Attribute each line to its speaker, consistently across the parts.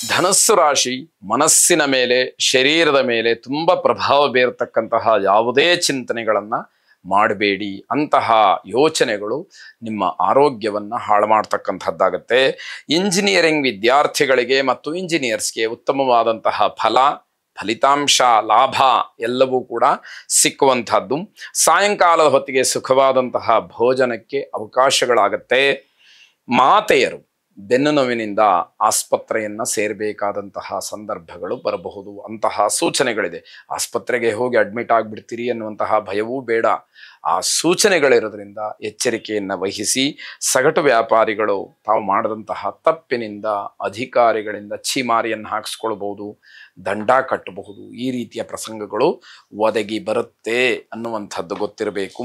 Speaker 1: ಧನಸ್ಸು ರಾಶಿ ಮನಸ್ಸಿನ ಮೇಲೆ, ಶರೀರದ ಮೇಲೆ ತುಂಬ ಪ್ರಭಾವ ಬೀರತಕ್ಕಂತಹ ಯಾವುದೇ ಚಿಂತನೆಗಳನ್ನು ಮಾಡಬೇಡಿ. ಅಂತಹ ಯೋಚನೆಗಳು ನಿಮ್ಮ ಆರೋಗ್ಯವನ್ನು ಹಾಳು ಮಾಡ್ತಕ್ಕಂಥದ್ದಾಗತ್ತೆ. ಇಂಜಿನಿಯರಿಂಗ್ ವಿದ್ಯಾರ್ಥಿಗಳಿಗೆ ಮತ್ತು ಇಂಜಿನಿಯರ್ಸ್ಗೆ ಉತ್ತಮವಾದಂತಹ ಫಲಿತಾಂಶ, ಲಾಭ ಎಲ್ಲವೂ ಕೂಡ ಸಿಕ್ಕುವಂಥದ್ದು. ಸಾಯಂಕಾಲದ ಹೊತ್ತಿಗೆ ಸುಖವಾದಂತಹ ಭೋಜನಕ್ಕೆ ಅವಕಾಶಗಳಾಗತ್ತೆ. ಮಾತೆಯರು ಬೆನ್ನು ನೋವಿನಿಂದ ಆಸ್ಪತ್ರೆಯನ್ನು ಸೇರಬೇಕಾದಂತಹ ಸಂದರ್ಭಗಳು ಬರಬಹುದು. ಅಂತಹ ಸೂಚನೆಗಳಿದೆ. ಆಸ್ಪತ್ರೆಗೆ ಹೋಗಿ ಅಡ್ಮಿಟ್ ಆಗಿಬಿಡ್ತೀರಿ ಅನ್ನುವಂತಹ ಭಯವೂ ಬೇಡ. ಆ ಸೂಚನೆಗಳಿರೋದ್ರಿಂದ ಎಚ್ಚರಿಕೆಯನ್ನು ವಹಿಸಿ. ಸಗಟು ವ್ಯಾಪಾರಿಗಳು ತಾವು ಮಾಡಿದಂತಹ ತಪ್ಪಿನಿಂದ ಅಧಿಕಾರಿಗಳಿಂದ ಛೀಮಾರಿಯನ್ನು ಹಾಕಿಸ್ಕೊಳ್ಬಹುದು, ದಂಡ ಕಟ್ಟಬಹುದು. ಈ ರೀತಿಯ ಪ್ರಸಂಗಗಳು ಒದಗಿ ಬರುತ್ತೆ ಅನ್ನುವಂಥದ್ದು ಗೊತ್ತಿರಬೇಕು.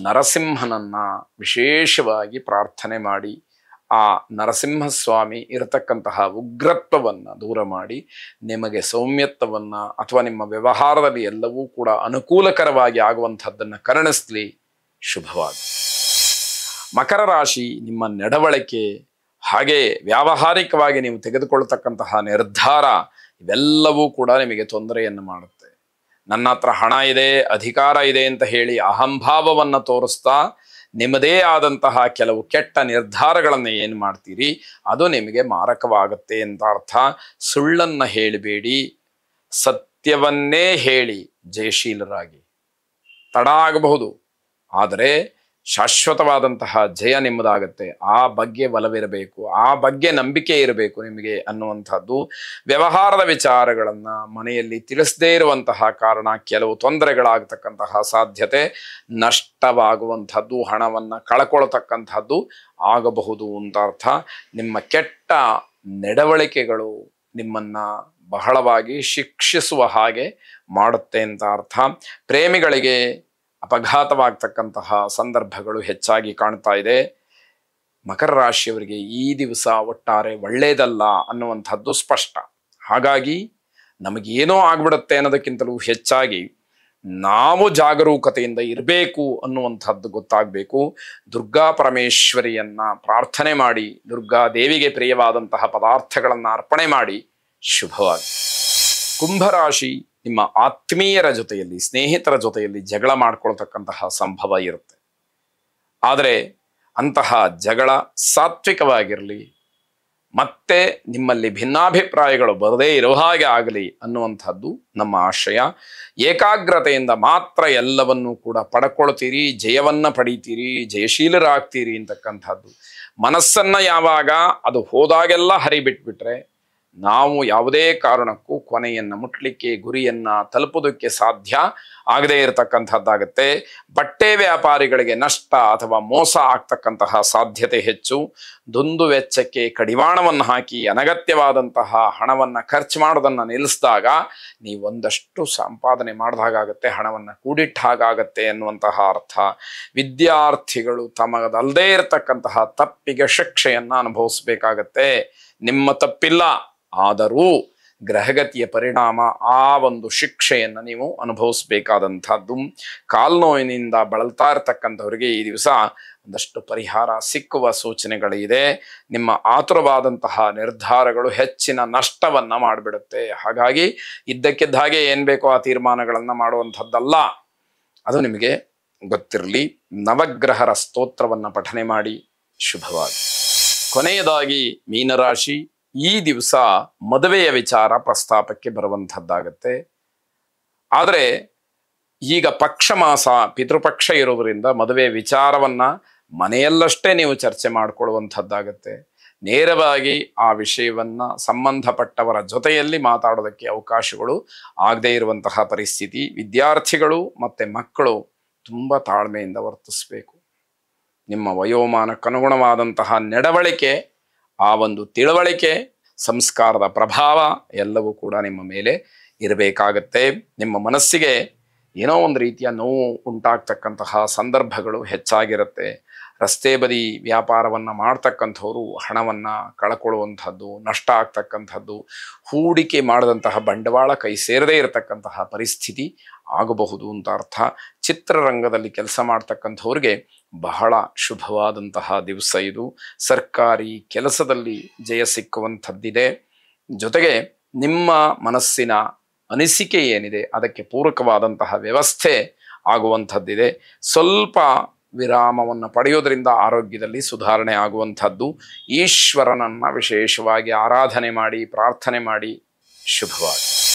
Speaker 1: ನರಸಿಂಹನನ್ನ ವಿಶೇಷವಾಗಿ ಪ್ರಾರ್ಥನೆ ಮಾಡಿ ಆ ನರಸಿಂಹಸ್ವಾಮಿ ಇರತಕ್ಕಂತಹ ಉಗ್ರತ್ವವನ್ನು ದೂರ ಮಾಡಿ ನಿಮಗೆ ಸೌಮ್ಯತ್ವವನ್ನು ಅಥವಾ ನಿಮ್ಮ ವ್ಯವಹಾರದಲ್ಲಿ ಎಲ್ಲವೂ ಕೂಡ ಅನುಕೂಲಕರವಾಗಿ ಆಗುವಂಥದ್ದನ್ನು ಕರುಣಿಸಲಿ. ಶುಭವಾಗಿ. ಮಕರ ರಾಶಿ, ನಿಮ್ಮ ನಡವಳಿಕೆ ಹಾಗೆ ವ್ಯಾವಹಾರಿಕವಾಗಿ ನೀವು ತೆಗೆದುಕೊಳ್ಳತಕ್ಕಂತಹ ನಿರ್ಧಾರ ಇವೆಲ್ಲವೂ ಕೂಡ ನಿಮಗೆ ತೊಂದರೆಯನ್ನು ಮಾಡುತ್ತೆ. ನನ್ನ ಹತ್ರ ಹಣ ಇದೆ, ಅಧಿಕಾರ ಇದೆ ಅಂತ ಹೇಳಿ ಅಹಂಭಾವವನ್ನು ತೋರಿಸ್ತಾ ನಿಮ್ಮದೇ ಆದಂತಹ ಕೆಲವು ಕೆಟ್ಟ ನಿರ್ಧಾರಗಳನ್ನು ಏನು ಮಾಡ್ತೀರಿ ಅದು ನಿಮಗೆ ಮಾರಕವಾಗುತ್ತೆ ಅಂತ ಅರ್ಥ. ಸುಳ್ಳನ್ನು ಹೇಳಬೇಡಿ, ಸತ್ಯವನ್ನೇ ಹೇಳಿ ಜಯಶೀಲರಾಗಿ. ತಡ ಆಗಬಹುದು, ಆದರೆ ಶಾಶ್ವತವಾದಂತಹ ಜಯ ನಿಮ್ಮದಾಗತ್ತೆ. ಆ ಬಗ್ಗೆ ಒಲವಿರಬೇಕು, ಆ ಬಗ್ಗೆ ನಂಬಿಕೆ ಇರಬೇಕು ನಿಮಗೆ ಅನ್ನುವಂಥದ್ದು. ವ್ಯವಹಾರದ ವಿಚಾರಗಳನ್ನು ಮನೆಯಲ್ಲಿ ತಿಳಿಸದೇ ಇರುವಂತಹ ಕಾರಣ ಕೆಲವು ತೊಂದರೆಗಳಾಗತಕ್ಕಂತಹ ಸಾಧ್ಯತೆ, ನಷ್ಟವಾಗುವಂಥದ್ದು, ಹಣವನ್ನು ಕಳ್ಕೊಳ್ತಕ್ಕಂಥದ್ದು ಆಗಬಹುದು ಅಂತ ಅರ್ಥ. ನಿಮ್ಮ ಕೆಟ್ಟ ನಡವಳಿಕೆಗಳು ನಿಮ್ಮನ್ನು ಬಹಳವಾಗಿ ಶಿಕ್ಷಿಸುವ ಹಾಗೆ ಮಾಡುತ್ತೆ ಅಂತ ಅರ್ಥ. ಪ್ರೇಮಿಗಳಿಗೆ ಅಪಘಾತವಾಗ್ತಕ್ಕಂತಹ ಸಂದರ್ಭಗಳು ಹೆಚ್ಚಾಗಿ ಕಾಣ್ತಾ ಇದೆ. ಮಕರ ರಾಶಿಯವರಿಗೆ ಈ ದಿವಸ ಒಟ್ಟಾರೆ ಒಳ್ಳೆಯದಲ್ಲ ಅನ್ನುವಂಥದ್ದು ಸ್ಪಷ್ಟ. ಹಾಗಾಗಿ ನಮಗೇನೋ ಆಗ್ಬಿಡುತ್ತೆ ಅನ್ನೋದಕ್ಕಿಂತಲೂ ಹೆಚ್ಚಾಗಿ ನಾವು ಜಾಗರೂಕತೆಯಿಂದ ಇರಬೇಕು ಅನ್ನುವಂಥದ್ದು ಗೊತ್ತಾಗಬೇಕು. ದುರ್ಗಾ ಪರಮೇಶ್ವರಿಯನ್ನ ಪ್ರಾರ್ಥನೆ ಮಾಡಿ, ದುರ್ಗಾ ದೇವಿಗೆ ಪ್ರಿಯವಾದಂತಹ ಪದಾರ್ಥಗಳನ್ನು ಅರ್ಪಣೆ ಮಾಡಿ. ಶುಭವಾಗಿ. ಕುಂಭರಾಶಿ, ನಿಮ್ಮ ಆತ್ಮೀಯರ ಜೊತೆಯಲ್ಲಿ, ಸ್ನೇಹಿತರ ಜೊತೆಯಲ್ಲಿ ಜಗಳ ಮಾಡ್ಕೊಳ್ತಕ್ಕಂತಹ ಸಂಭವ ಇರುತ್ತೆ. ಆದರೆ ಅಂತಹ ಜಗಳ ಸಾತ್ವಿಕವಾಗಿರಲಿ, ಮತ್ತೆ ನಿಮ್ಮಲ್ಲಿ ಭಿನ್ನಾಭಿಪ್ರಾಯಗಳು ಬರದೇ ಇರೋ ಹಾಗೆ ಆಗಲಿ ಅನ್ನುವಂಥದ್ದು ನಮ್ಮ ಆಶಯ. ಏಕಾಗ್ರತೆಯಿಂದ ಮಾತ್ರ ಎಲ್ಲವನ್ನೂ ಕೂಡ ಪಡ್ಕೊಳ್ತೀರಿ, ಜಯವನ್ನು ಪಡೀತೀರಿ, ಜಯಶೀಲರಾಗ್ತೀರಿ ಅಂತಕ್ಕಂಥದ್ದು. ಮನಸ್ಸನ್ನು ಯಾವಾಗ ಅದು ಹೋದಾಗೆಲ್ಲ ಹರಿಬಿಟ್ಬಿಟ್ರೆ ನಾವು ಯಾವುದೇ ಕಾರಣಕ್ಕೂ ಕೊನೆಯನ್ನು ಮುಟ್ಲಿಕ್ಕೆ, ಗುರಿಯನ್ನು ತಲುಪೋದಕ್ಕೆ ಸಾಧ್ಯ ಆಗದೇ ಇರತಕ್ಕಂಥದ್ದಾಗತ್ತೆ. ಬಟ್ಟೆ ವ್ಯಾಪಾರಿಗಳಿಗೆ ನಷ್ಟ ಅಥವಾ ಮೋಸ ಆಗ್ತಕ್ಕಂತಹ ಸಾಧ್ಯತೆ ಹೆಚ್ಚು. ದುಂದು ವೆಚ್ಚಕ್ಕೆ ಕಡಿವಾಣವನ್ನು ಹಾಕಿ ಅನಗತ್ಯವಾದಂತಹ ಹಣವನ್ನು ಖರ್ಚು ಮಾಡೋದನ್ನು ನಿಲ್ಲಿಸಿದಾಗ ನೀವು ಒಂದಷ್ಟು ಸಂಪಾದನೆ ಮಾಡಿದಾಗತ್ತೆ, ಹಣವನ್ನು ಕೂಡಿಟ್ಟ ಹಾಗಾಗತ್ತೆ ಅನ್ನುವಂತಹ ಅರ್ಥ. ವಿದ್ಯಾರ್ಥಿಗಳು ತಮಗದಲ್ಲದೇ ಇರತಕ್ಕಂತಹ ತಪ್ಪಿಗೆ ಶಿಕ್ಷೆಯನ್ನು ಅನುಭವಿಸಬೇಕಾಗತ್ತೆ. ನಿಮ್ಮ ತಪ್ಪಿಲ್ಲ, ಆದರೂ ಗ್ರಹಗತಿಯ ಪರಿಣಾಮ ಆ ಒಂದು ಶಿಕ್ಷೆಯನ್ನು ನೀವು ಅನುಭವಿಸಬೇಕಾದಂಥದ್ದು. ಕಾಲ್ನೋವಿನಿಂದ ಬಳಲ್ತಾ ಇರತಕ್ಕಂಥವ್ರಿಗೆ ಈ ದಿವಸ ಒಂದಷ್ಟು ಪರಿಹಾರ ಸಿಕ್ಕುವ ಸೂಚನೆಗಳಿದೆ. ನಿಮ್ಮ ಆತುರವಾದಂತಹ ನಿರ್ಧಾರಗಳು ಹೆಚ್ಚಿನ ನಷ್ಟವನ್ನು ಮಾಡಿಬಿಡುತ್ತೆ. ಹಾಗಾಗಿ ಇದ್ದಕ್ಕಿದ್ದ ಹಾಗೆ ಏನು ಬೇಕೋ ಆ ತೀರ್ಮಾನಗಳನ್ನು ಮಾಡುವಂಥದ್ದಲ್ಲ, ಅದು ನಿಮಗೆ ಗೊತ್ತಿರಲಿ. ನವಗ್ರಹರ ಸ್ತೋತ್ರವನ್ನು ಪಠನೆ ಮಾಡಿ. ಶುಭವಾಗಿ. ಕೊನೆಯದಾಗಿ ಮೀನರಾಶಿ, ಈ ದಿವಸ ಮದುವೆಯ ವಿಚಾರ ಪ್ರಸ್ತಾಪಕ್ಕೆ ಬರುವಂಥದ್ದಾಗತ್ತೆ. ಆದರೆ ಈಗ ಪಕ್ಷ ಮಾಸ, ಪಿತೃಪಕ್ಷ ಇರೋದರಿಂದ ಮದುವೆ ವಿಚಾರವನ್ನು ಮನೆಯಲ್ಲಷ್ಟೇ ನೀವು ಚರ್ಚೆ ಮಾಡಿಕೊಳ್ಳುವಂಥದ್ದಾಗತ್ತೆ. ನೇರವಾಗಿ ಆ ವಿಷಯವನ್ನು ಸಂಬಂಧಪಟ್ಟವರ ಜೊತೆಯಲ್ಲಿ ಮಾತಾಡೋದಕ್ಕೆ ಅವಕಾಶಗಳು ಆಗದೇ ಇರುವಂತಹ ಪರಿಸ್ಥಿತಿ. ವಿದ್ಯಾರ್ಥಿಗಳು ಮತ್ತು ಮಕ್ಕಳು ತುಂಬ ತಾಳ್ಮೆಯಿಂದ ವರ್ತಿಸಬೇಕು. ನಿಮ್ಮ ವಯೋಮಾನಕ್ಕನುಗುಣವಾದಂತಹ ನಡವಳಿಕೆ, ಆ ಒಂದು ತಿಳುವಳಿಕೆ, ಸಂಸ್ಕಾರದ ಪ್ರಭಾವ ಎಲ್ಲವೂ ಕೂಡ ನಿಮ್ಮ ಮೇಲೆ ಇರಬೇಕಾಗತ್ತೆ. ನಿಮ್ಮ ಮನಸ್ಸಿಗೆ ಏನೋ ಒಂದು ರೀತಿಯ ನೋವು ಉಂಟಾಗ್ತಕ್ಕಂತಹ ಸಂದರ್ಭಗಳು ಹೆಚ್ಚಾಗಿರುತ್ತೆ. ರಸ್ತೆ ಬದಿ ವ್ಯಾಪಾರವನ್ನು ಮಾಡ್ತಕ್ಕಂಥವ್ರು ಹಣವನ್ನು ಕಳ್ಕೊಳ್ಳುವಂಥದ್ದು, ನಷ್ಟ ಆಗ್ತಕ್ಕಂಥದ್ದು, ಹೂಡಿಕೆ ಮಾಡಿದಂತಹ ಬಂಡವಾಳ ಕೈ ಸೇರದೇ ಇರತಕ್ಕಂತಹ ಪರಿಸ್ಥಿತಿ ಆಗಬಹುದು ಅಂತ ಅರ್ಥ. ಚಿತ್ರರಂಗದಲ್ಲಿ ಕೆಲಸ ಮಾಡ್ತಕ್ಕಂಥವ್ರಿಗೆ ಬಹಳ ಶುಭವಾದಂತಹ ದಿವಸ ಇದು. ಸರ್ಕಾರಿ ಕೆಲಸದಲ್ಲಿ ಜಯ ಸಿಕ್ಕುವಂಥದ್ದಿದೆ. ಜೊತೆಗೆ ನಿಮ್ಮ ಮನಸ್ಸಿನ ಅನಿಸಿಕೆ ಏನಿದೆ ಅದಕ್ಕೆ ಪೂರಕವಾದಂತಹ ವ್ಯವಸ್ಥೆ ಆಗುವಂಥದ್ದಿದೆ. ಸ್ವಲ್ಪ ವಿರಾಮವನ್ನು ಪಡೆಯೋದ್ರಿಂದ ಆರೋಗ್ಯದಲ್ಲಿ ಸುಧಾರಣೆ ಆಗುವಂಥದ್ದು. ಈಶ್ವರನನ್ನು ವಿಶೇಷವಾಗಿ ಆರಾಧನೆ ಮಾಡಿ, ಪ್ರಾರ್ಥನೆ ಮಾಡಿ. ಶುಭವಾಗಿ.